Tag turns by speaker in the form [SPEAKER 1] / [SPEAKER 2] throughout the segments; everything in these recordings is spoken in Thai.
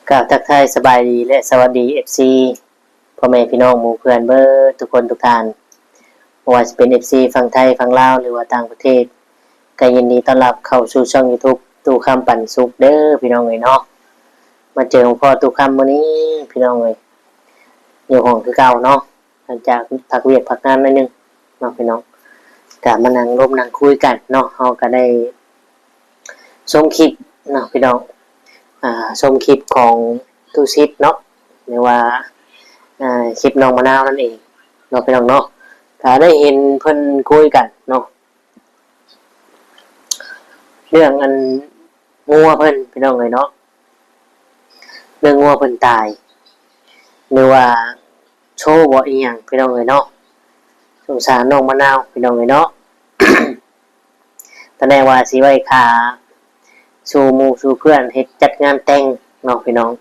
[SPEAKER 1] กล่าวทักทายสบายดีและสวัสดีFC พ่อแม่พี่น้องหมู่เพื่อนเบิดทุกคนทุกท่านบ่ว่าจะเป็น FC ฝั่งไทยฝั่งลาวหรือว่าต่างประเทศก็ยินดีต้อนรับเข้าสู่ช่อง YouTube ตู้คำปันสุขเด้อพี่น้องเอ้ยเนาะมาเจอหลวงพ่อตู้คำมื้อนี้พี่น้องเอ้ยอยู่ห้องคือเก่าเนาะหลังจากพักเวียกพักงานหน่อยนึงเนาะพี่น้องก็มานั่งร่วมนั่งคุยกันเนาะเฮาก็ได้ชมคลิปเนาะพี่น้องชมคลิปของตูซิดเนาะหรือว่าคลิปน้องมะนาวนั่นเองเนาะพี่น้องเนาะถ้าได้เห็นเพิ่นคุยกันเนาะเรื่องอันงัวเพิ่นพี่น้องเลยเนาะเรื่องงัวเพิ่นตายหรือว่าโชว์บ่อีหยังพี่น้องเลยเนาะสงสารน้องมะนาวพี่น้องเลยเนาะ แสดงว่าสิไว้ค่าสู่หมู่สู่เพื่อนเฮ็ดจัดงานแต่งเนาะพี่น้อง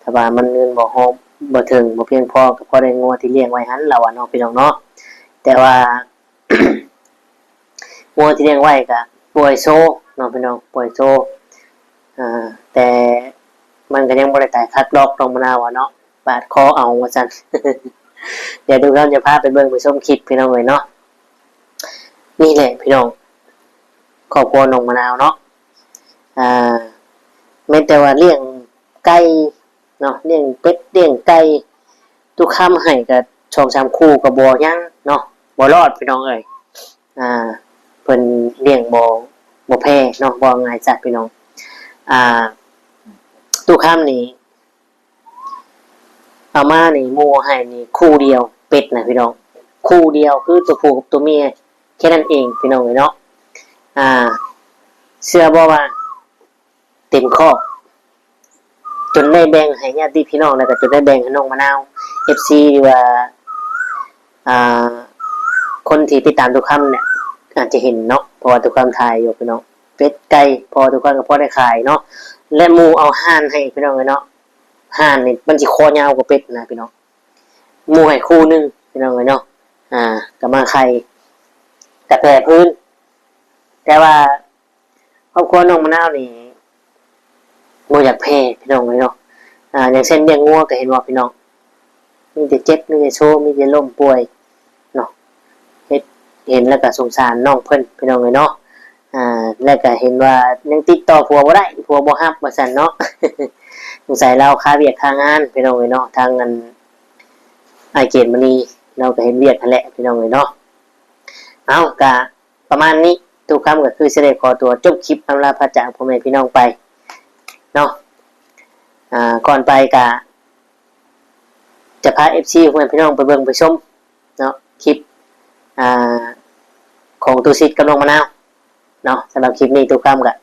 [SPEAKER 1] ถ้าว่ามันเงินบ่ฮอบบ่ถึงบ่เพียงพอก็พอได้งัวที่เลี้ยงไว้หั่นล่ะว่าเนาะพี่น้องเนาะแต่ว่า งัวที่เลี้ยงไว้ก็ป่วยโซเนาะพี่น้องป่วยโซแต่มันก็ยังบ่ได้ตายคักดอกน้องมะนาวว่าเนาะบาดคอเอาว่าซั่น เดี๋ยวดูครับจะพาไปเบิ่งไปชมคลิปพี่น้องเอ้ยเนาะนี่แหละพี่น้องครอบครัวน้องมะนาวเนาะแม้แต่ว่าเลี้ยงไก่เนาะเลี้ยงเป็ดเลี้ยงไก่ทุกคำให้กับ2-3คู่ก็บ่ยังเนาะบ่รอดพี่น้องเอ้ยเพิ่นเลี้ยงบ่แพ้เนาะบ่ง่ายจัดพี่น้องทุกคำนี่เอามานี่หมู่ให้นี่คู่เดียวเป็ดนะพี่น้องคู่เดียวคือตัวผู้กับตัวเมียแค่นั้นเองพี่น้องเอ้ยเนาะเชื่อบ่ว่าเต็มคอกจนได้แบ่งให้ญาติพี่น้องแล้วก็จนได้แบ่งให้น้องมะนาว FC หรือว่าคนที่ติดตามทุกคำเนี่ยอาจจะเห็นเนาะเพราะว่าทุกคำถ่ายอยู่พี่น้องเป็ดไก่พอทุกคนก็พอได้ขายเนาะและหมูเอาห่านให้พี่น้องเลยเนาะห่านนี่มันสิคอยาวกว่าเป็ดนะพี่น้องหมูให้คู่นึงพี่น้องเลยเนาะก็มาไข่กระแตพื้นแต่ว่าครอบครัวน้องมะนาวนี่บ่อยากแพ้พี่น้องเลยเนาะอย่างเช่นเลี้ยงงัวก็เห็นว่าพี่น้องมีแต่เจ็บมีแต่โชว์มีแต่ล้มป่วยเนาะเห็นแล้วก็สงสารน้องเพิ่นพี่น้องเลยเนาะแล้วก็เห็นว่ายังติดต่อผัวบ่ได้ผัวบ่ฮับว่าซั่นเนาะ สงสัยเราค่าเวียกค่างานพี่น้องเลยเนาะทางเงินไอเกตมณีเราก็เห็นเวียกนั่นแหละพี่น้องเลยเนาะเอาก็ประมาณนี้ทุกคำก็คือสิได้ขอตัวจบคลิปอำลาพระจากพ่อแม่พี่น้องไปเนาะก่อนไปก็จะพา FC พ่อแม่พี่น้องไปเบิ่งไปชมเนาะคลิปของตูซิดกับน้องมะนาวเนาะสำหรับคลิปนี้ทุกคำก็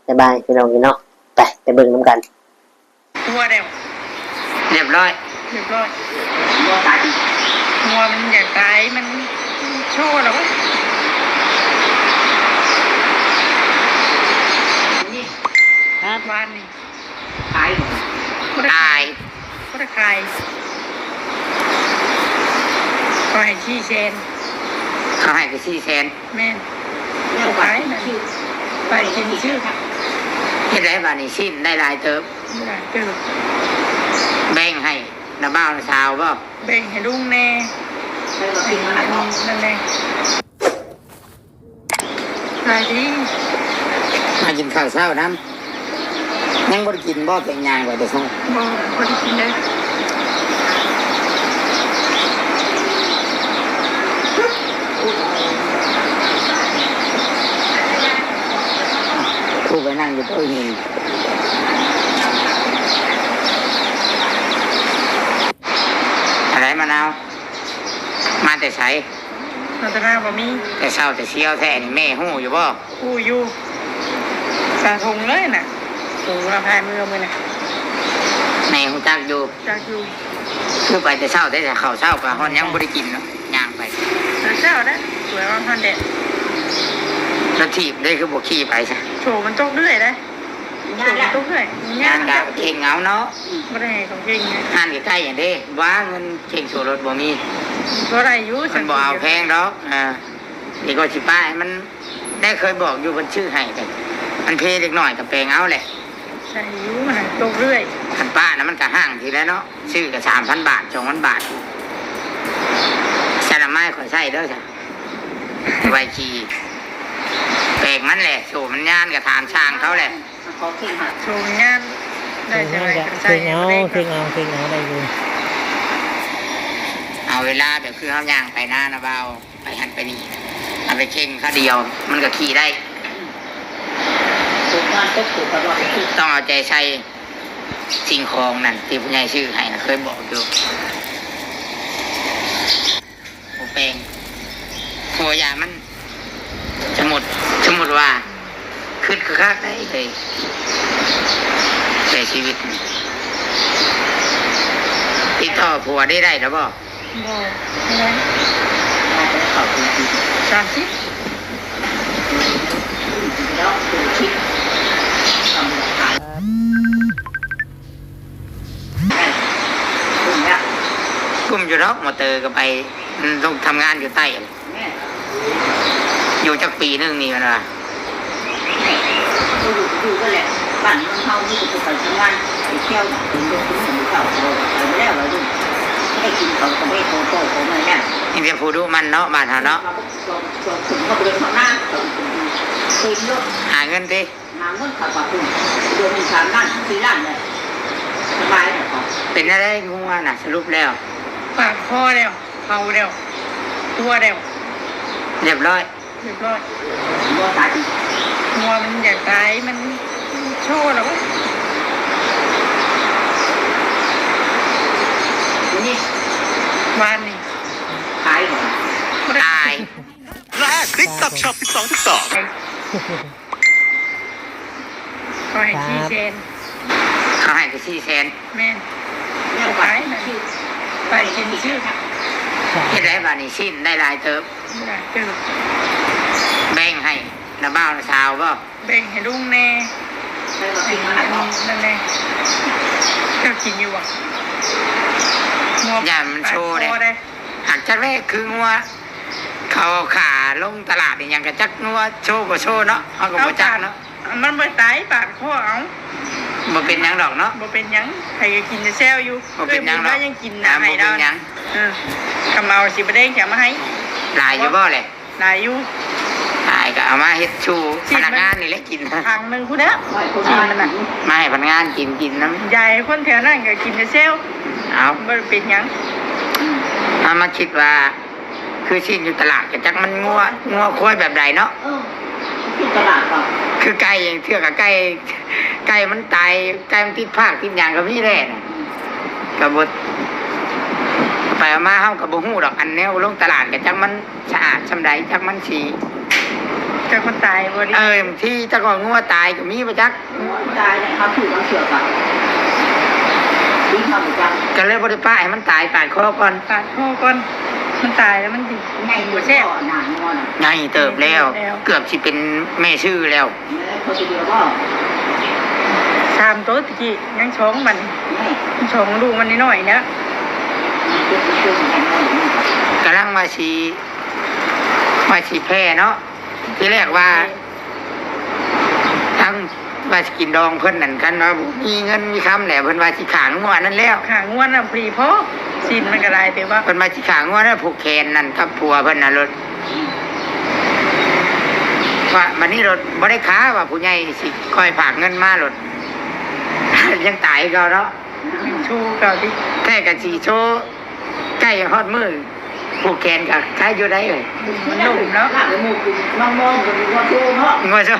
[SPEAKER 1] บ๊ายบายพี่น้องพี่เนาะไปเบิ่งน้ำกัน
[SPEAKER 2] งัวเรียบร้อยงัวตายงัวมันอยากตายมันโชว์แล้ววะนี่บ้านนี่ตายก็ได้ขายก็ให้ชี้เชนเขาให้ไปชี้เชนแม่นขายนะไปกินชื่อเห็นได้บ้านนี้ชิมได้ลายเติบแบ่งให้น้าบ้าวน้าชาวบ่แบ่งให้ลุงแน่นั่นแหละขายดีมากินข้าวเช้าน้ำยังบ่ได้กินบ่แต่งงานไว้แต่ซ้ำบ่ได้กินเลยผู้ไปนั่งอยู่โต๊ะนี่อะไรมะนาวมาแต่ใช้มาแต่หน้าบ่มีแต่เช้าแต่เชี่ยวแท้นี่แม่หู้อยู่บ่หู้อยู่สาธงเลยน่ะหูละพายมือน่ะแม่หูจักอยู่คือไปแต่เช้าแต่ข้าวเช้าก็ฮอนยังบ่ได้กินเนาะย่างไปเช้านะสวยว่าพันเด็ดแล้วถีบได้คือบ่ขี่ไปซะโฉมันตกเรื่อยได้โฉมันตกเรื่อยงานก็เก่งเอาเนาะบ่ได้ของเก่งงานใกล้ๆอย่างเด้ว่าเงินเก่งสู่รถบ่มีบ่ได้อยู่มันบ่เอาแพงดอกนี่ก็สิป้ายมันได้เคยบอกอยู่บนชื่อให้แต่มันเพเล็กน้อยกับแปลงเอาแหละใช่อยู่มันตกเรื่อย นป้านะมันก็ห้างทีแล้วเนาะซื้อกับ3,000 บาท2,000 บาทสารไม้ขอใส่เด้อจ้ะไวขี่แปลกมันแหละโชว์มันงานกับทานช่างเขาแหละ
[SPEAKER 3] ขอเข่งหัก
[SPEAKER 2] โชว์มันงานได้จะไรก็ใส่
[SPEAKER 1] เข่งเอาได้เลย
[SPEAKER 2] เอาเวลาแบบคือเขาย่างไปหน้านะเบาไปหันไปนี่เอาไปเข่งข้าเดียวมันก็ขี่ได้
[SPEAKER 3] ถูกงานตกถูกตลอดคือ
[SPEAKER 2] ต้องเอาใจใส่สิ่งของนั่นที่ผู้ใหญ่ชื่อให้นะเคยบอกอยู่โอแปลงหัวยามันสมุดว่าขึ้นคือคักได้เลยแต่ชีวิตนี่ติดต่อผัวได้หรือเปล่า
[SPEAKER 3] มาจะเข้าถึงที่
[SPEAKER 2] 30
[SPEAKER 3] แล้วถูกคิดทำราคาถูกแล้ว
[SPEAKER 2] กุ้มอยู่รอกมอเตอร์ก็ไปมันต้องทำงานอยู่ใต้
[SPEAKER 3] แม่
[SPEAKER 2] อยู่จากปีนึงนี่มันว่า
[SPEAKER 3] อยู่ก็แหละบ้านเมืองเฮานี่ก็ไปทำงานไปเที่ยวถึงจะถึงถึงเก่าไปไม่แล้วเลยไม่ได้กินเขาก็ไม่โตของมันแน่
[SPEAKER 2] นี่เป็นผู้ดูมันเนาะบ้านเฮาเนาะ
[SPEAKER 3] ถึงมาเดินข้างหน้าตีนรถ
[SPEAKER 2] หาเงินดิ
[SPEAKER 3] หาเงินขับปะคุณเดือน3 ล้าน4 ล้านเลยสบายเลยครับ
[SPEAKER 2] เป็นอะไรงัวน่ะสรุปแล้ว
[SPEAKER 4] ปากคอแล้วเผาแล้วตัวแล้ว
[SPEAKER 2] เรียบร้อย
[SPEAKER 4] เรียบร้อย
[SPEAKER 3] บัวตาย
[SPEAKER 4] งัวมันอยากตายมันโชว์แล้ว
[SPEAKER 3] นี่
[SPEAKER 4] วานนี่
[SPEAKER 3] ขายหรอ
[SPEAKER 2] ตาย
[SPEAKER 5] และคลิกตับช็อป12
[SPEAKER 4] ก็ให้ชี้เชน
[SPEAKER 2] เขาให้ไป400,000
[SPEAKER 4] แม่น
[SPEAKER 3] เรื่องขายชื่อ
[SPEAKER 4] ไปกินชื่อ
[SPEAKER 2] เฮ็ดได้บ้านนี้สิ้นได้หลายเติบ
[SPEAKER 4] คือ
[SPEAKER 2] แบ่งให้น้าบ่าวน้าสาวบ่
[SPEAKER 4] แบ่งให้ลุงแน่
[SPEAKER 3] ใช้มา
[SPEAKER 4] ให้
[SPEAKER 3] กินมา
[SPEAKER 4] อั
[SPEAKER 3] หาน ย
[SPEAKER 4] นี้นั่นแน่เจ้ากินอยู่อ่ะงัว
[SPEAKER 2] อย่ามันโชว์
[SPEAKER 4] ปาดคอ
[SPEAKER 2] เล
[SPEAKER 4] ได้
[SPEAKER 2] ยหากจักแรกคืองัวเขาขาลงตลาดนี่ยังกะจักงัวโชว์บ่โชว์เนาะเฮาก็บ่จักเนาะ
[SPEAKER 4] มันบ่ตายปาดคอเอา
[SPEAKER 2] บ่เป็นหยังดอกเนาะ
[SPEAKER 4] บ่เป็นหยังใครก็กินจะแซวอยู่
[SPEAKER 2] บ่เป็นหยังดอก
[SPEAKER 4] ยังกินนะให้
[SPEAKER 2] บ่
[SPEAKER 4] เรา
[SPEAKER 2] เป็นหยัง
[SPEAKER 4] คำเอาสิบ่ได้แกมาให้
[SPEAKER 2] หลายอยู่บ่แหละ
[SPEAKER 4] หลายอยู่
[SPEAKER 2] หลายก็เอามาเฮ็ดชูพนักงานนี่แหละกิน
[SPEAKER 4] ทางหนึ่งคุณนะ
[SPEAKER 3] ไม่คน
[SPEAKER 4] กิน
[SPEAKER 3] งาน
[SPEAKER 4] มัน
[SPEAKER 3] มั
[SPEAKER 4] น่ะ
[SPEAKER 3] น
[SPEAKER 2] มาให้พนักงานกินน้ำ
[SPEAKER 4] ยายคนแถวนั้นก็กินแต่เซล
[SPEAKER 2] เอา
[SPEAKER 4] บ่ได้เป็นหยัง
[SPEAKER 2] เอามาคิดว่า คือชิ้นอยู่ตลาดก็จักมันงัวควายแบบใดเนาะ
[SPEAKER 3] ที่ตลาดก่อน
[SPEAKER 2] คือไก่อย่างเทื่อกับไก่มันตายไก่มันติดภาคติดอย่างก็มีแน่น่ะกระบดไปเอามาเฮากับบ่ฮู้ดอกอันแนวลงตลาดก็จักมันสะอาดซำใดจักมันสี
[SPEAKER 4] เจ้าคนตายบ่ได้
[SPEAKER 2] บางทีจักว่างัวตายก็มีบ่จัก
[SPEAKER 3] ตายเนี่ยครับถูกเอาเสือกอ่ะที่ทำประจำ
[SPEAKER 2] ก็เลยบ่ได้ป้าให้มันตายปาดคอก่อน
[SPEAKER 4] ปาดคอก่อนมันตายแล้วมันสิ
[SPEAKER 3] ในหัว
[SPEAKER 4] บ่
[SPEAKER 3] แช่
[SPEAKER 4] แซ่บ
[SPEAKER 3] หนานงอน
[SPEAKER 2] ไงเติบแล้ว เกือบสิเป็นแม่ชื่อแล้ว
[SPEAKER 3] เขาจะเดียวก็
[SPEAKER 4] ชามโต๊ะตะกี้ยังช้องมัน
[SPEAKER 3] แม่
[SPEAKER 4] ช้องดูมันนิดหน่อยนะ
[SPEAKER 3] เก็บเก็บแข็งเลย
[SPEAKER 2] กำลังมาชีแพ้เนาะที่แรกว่า ทั้งว่าสิกินดองเพิ่นนั่นกันว่ามีเงินมีคำแหละเพิ่นว่าสิขางงัวนั่นแล้ว
[SPEAKER 4] ขางวนน่ะพรีพอสินมันก็ได้แต่ว่า
[SPEAKER 2] เพิ่นมาสิขางงัวนั่นผูกแขนนั่นกับผัวเพิ่นน่ะรถว่ามันนี่รถบ่ได้ค้าว่าผู้ใหญ่สิคอยฝากเงินมารถ ยังตายก็เนาะ
[SPEAKER 4] ชูเก่าดิ
[SPEAKER 2] แค่กันสิโชว์ใกล้ฮอดมือผูกแขนกับใครอยู่ได้เลย
[SPEAKER 4] มันหนุ่มเนาะ
[SPEAKER 3] หลับเลยมูกินมองกันว่าโตเนาะ
[SPEAKER 2] งัวซะ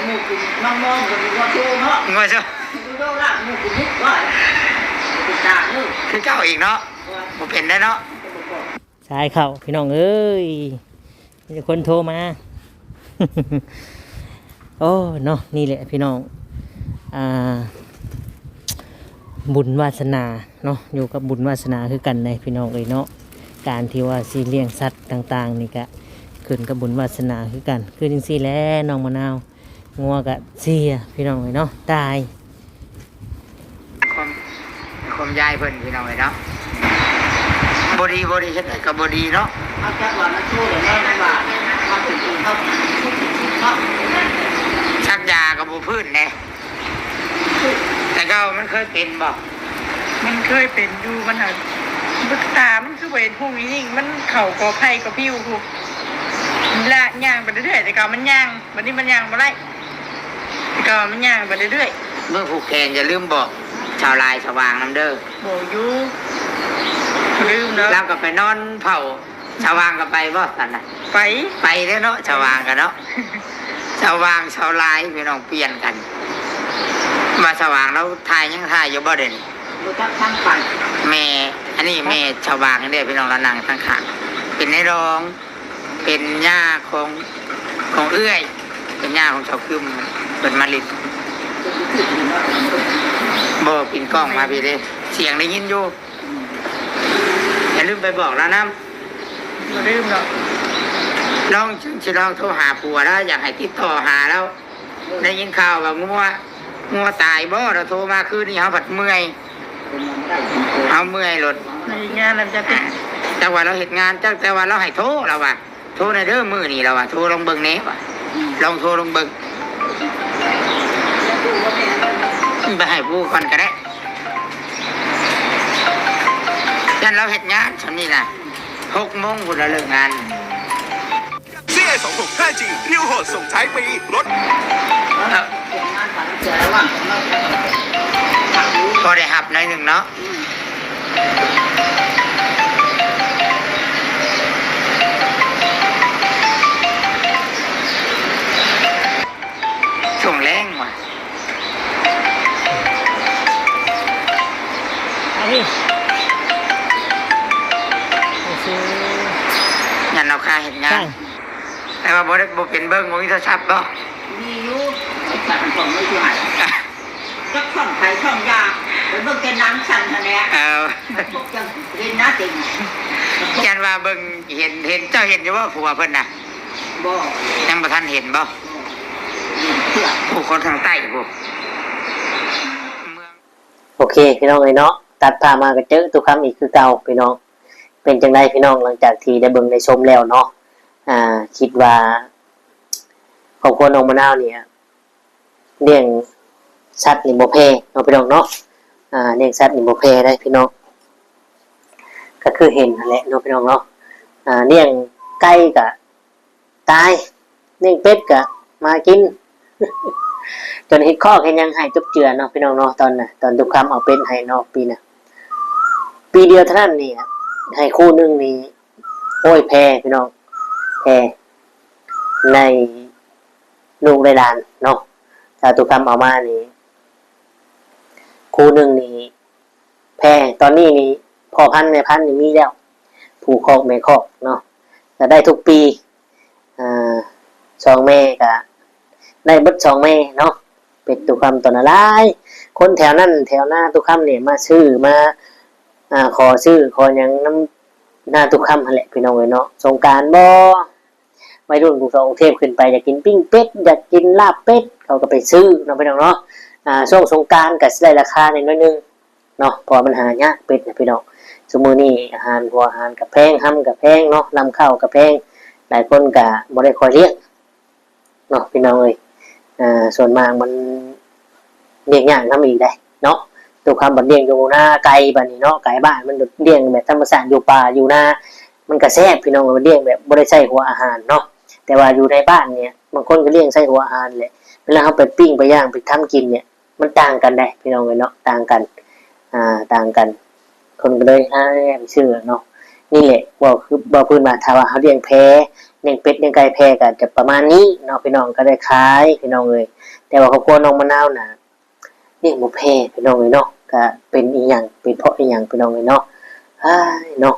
[SPEAKER 3] มูกินมองกันว่าโตเนาะ
[SPEAKER 2] งัวซะ
[SPEAKER 3] ดูดูละมูกินนิดว่าติดตาลูก
[SPEAKER 2] คือเก่าอีกเนาะบ่เป็นได้เนาะ
[SPEAKER 1] สายเข้าพี่น้องเอ้ยมีคนโทรมา โอ้เนาะนี่แหละพี่น้องอ่าบุญวาสนาเนาะอยู่กับบุญวาสนาคือกันในพี่น้องเอ้ยเนาะการที่ว่าสิเลี้ยงสัตว์ต่างๆนี่ก็ขึ้นกับบุญวาสนาคือกันคือจริงๆแล้วน้องมะนาวงัวกะเสียพี่น้องเอ้ยเนาะตาย
[SPEAKER 2] ความยายเพิ่นพี่น้องเอ้ยเนาะบ่ดีเฮ็ดได้ก็บ่ดีเนาะ
[SPEAKER 3] เอาจากว่ามันโตเลยแม่ไม่ว่า
[SPEAKER 2] พื้นแน่แต่ก็มันเคยเป็นบ่
[SPEAKER 4] มันเคยเป็นอยู่มันหาตามันคือเวทหุ่งยิ่งมันเข่ากอไผ่กับพิ้วถูกละย่างไปเรื่อยๆแต่ก็มันย่างวันนี้มันย่างมาได้แต่ก็มันย่างไปเรื่อย
[SPEAKER 2] เมื่อผูกแขนอย่าลืมบอกชาวลายสว่างน้ำเด้อ
[SPEAKER 4] ๆบอกอยู่ลืมเนาะ
[SPEAKER 2] เราก็ไปนอนเผาชาววางก็ไปบ่สันน่ะ
[SPEAKER 4] ไป
[SPEAKER 2] ไปเด้อเนาะชาววางกันเนาะ ชาววางชาวลายพี่น้องเปลี่ยนกันมาชาววางแล้วทายยังทายอยู่บ่เด่น
[SPEAKER 3] ดูจักทั้งไป
[SPEAKER 2] แม่อันนี้แม่ชาววางนี่เด้อพี่น้องละนางทั้งขางเป็นในรอง เป็นย่าของเอื้อย เป็นย่าของชาวคึมเป็นมาลิดบ่ปินกล้องมาพี่เด้เสียงได้ยินอยู่อย่าลืมไปบอกแล้วนะ
[SPEAKER 4] บ่ลืมเนาะ
[SPEAKER 2] ลองจะลองโทรหาผัวแล้วอยากให้ติดต่อหาแล้ว ได้ยินข่าวว่างัวตายบ่เราโทรมาคืนนี้เขาผัดเมื่อยเอาเมื่อยรถ
[SPEAKER 4] ในงานนั้นจะเป็น
[SPEAKER 2] แต่ว่าเราเหตุงานแต่ว่าเราให้โทรเราว่ะโทรในเด้อมือนี่เราว่ะโทรลงเบิ่งเนี้ว่ะลองโทรลงเบิ่งไปให้ผู้คนก็ได้ยันเราเหตุงานฉันนี่นะ6 โมงคุณเราเลิกงาน
[SPEAKER 5] CA 26 5G เรียวโหดส่งท้ายปีรถ
[SPEAKER 3] งานฝันเจอระหว่างของเรา
[SPEAKER 2] พอได้หับหน่อยหนึ่งเนาะช่วงแรงว่ะ
[SPEAKER 1] อันนี้โอเค
[SPEAKER 2] ยันเราค่าเห็นงานแต่ว่าบ่เป็นเบิ้งบ่มีโทรศัพท์บ่
[SPEAKER 3] มีอยู่แต่มันคงไม่ช่วยจักช่องไข่ช่องยาเป็นเบิ่งเป็นน้ำสั่นอันเนี้ย พวกจังเรียนนะจริง
[SPEAKER 2] ยันว่าเบิ้งเห็นเจ้าเห็นอยู่ว่าผัวเพิ่นน่ะ
[SPEAKER 3] บ่
[SPEAKER 2] ยังบ่ทันเห็นบ่
[SPEAKER 3] เพื่อ
[SPEAKER 2] ผู้คนทางใต้ผู้เมือง
[SPEAKER 1] โอเคพี่น้องเลยเนาะตัดภาพมาก็เจอตุกคำอีกคือเก่าพี่น้องเป็นจังไดพี่น้องหลังจากที่ได้เบิ่งได้ชมแล้วเนาะคิดว่าครอบครัวน้องมะนาวเนี่ยเลี้ยงสัตว์นี่บ่แพ้เนาะพี่น้องเนาะเลี้ยงสัตว์นี่บ่แพ้ได้พี่น้องก็คือเห็นนั่นแหละเนาะพี่น้องเนาะเลี้ยงไก่ก็ตายเลี้ยงเป็ดก็มากิน จนเฮ็ดข้อเฮ็ดหยังให้จุบเจือเนาะพี่น้องเนาะตอนทุกคำเอาเป็ดให้เนาะปีน่ะปีเดียวเท่านั้นนี่ให้คู่หนึงนี่โอ้ยแพ้พี่น้องแพ้ในลูกในดานเนาะถ้าทุกคำเอามานี่คู่หนึงนี่แพ้ตอนนี้นี่พ่อพันธุ์แม่พันธุ์นี่มีแล้วผูกคอกแม่คอกเนาะจะได้ทุกปี2 แม่ก็ได้เบิด2 แม่เนาะเป็ดตุกคำตัวละหลายคนแถวนั้นแถวหน้าตุกคำเนี่ยมาซื้อมาขอซื้อขอหยังน้ำหน้าตุกคำนั่นแหละพี่น้องเอ้ยเนาะสงกรานต์บ่วัยรุ่นกรุงเทพขึ้นไปอยากกินปิ้งเป็ดอยากกินลาบเป็ดเขาก็ไปซื้อเนาะพี่น้องเนาะช่วงสงกรานต์ก็สิได้ราคาน้อยนึงเนาะเพราะมันหายากเป็ดนะพี่น้องสมมุตินี่อาหารหัวอาหารก็แพงห้ำก็แพงเนาะนำเข้าก็แพงหลายคนก็บ่ได้คอยเลี้ยงเนาะพี่น้องเอ้ยส่วนมากมันเลี้ยงยากนำอีกได้เนาะตัวคำบัดเลี้ยงอยู่หน้าไกลบัดนี้เนาะไกลบ้านมันเลี้ยงแบบธรรมชาติอยู่ป่าอยู่นามันก็แซ่บพี่น้องเลี้ยงแบบบ่ได้ใช้หัวอาหารเนาะแต่ว่าอยู่ในบ้านเนี่ยบางคนก็เลี้ยงใช้หัวอาหารแหละเวลาเฮาไปปิ้งไปย่างไปทำกินเนี่ยมันต่างกันได้พี่น้องเอ้ยเนาะต่างกันต่างกันคนก็เลยไปซื้อเนาะนี่แหละว่าคือบ่พื้นมาถ้าว่าเฮาเลี้ยงแพะเลี้ยงเป็ดเลี้ยงไก่แพะก็จะประมาณนี้เนาะพี่น้องก็ได้ขายพี่น้องเอ้ยแต่ว่าครอบครัวน้องมะนาวน่ะเลี้ยงบ่แพะพี่น้องเอ้ยเนาะก็เป็นอีหยังเป็นเพราะอีหยังพี่น้องเอ้ยเนาะเนาะ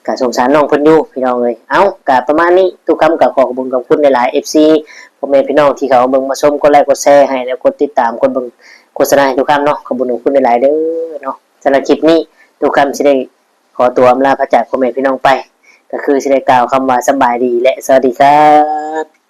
[SPEAKER 1] ก็สงสารน้องเพิ่นอยู่พี่น้องเอ้ยเอาก็ประมาณนี้ทุกคำก็ขอบคุณขอบคุณหลายๆ FC พ่อแม่พี่น้องที่เขาเบิ่งมาชมกดไลค์กดแชร์ให้แล้วกดติดตามกดเบิ่งโฆษณาให้ทุกคำเนาะขอบคุณหลายๆเด้อเนาะสำหรับคลิปนี้ทุกคำสิได้ขอตัวอำลาพระจากพ่อแม่พี่น้องไปก็คือสิได้กล่าวคำว่าสบายดีและสวัสดีครับ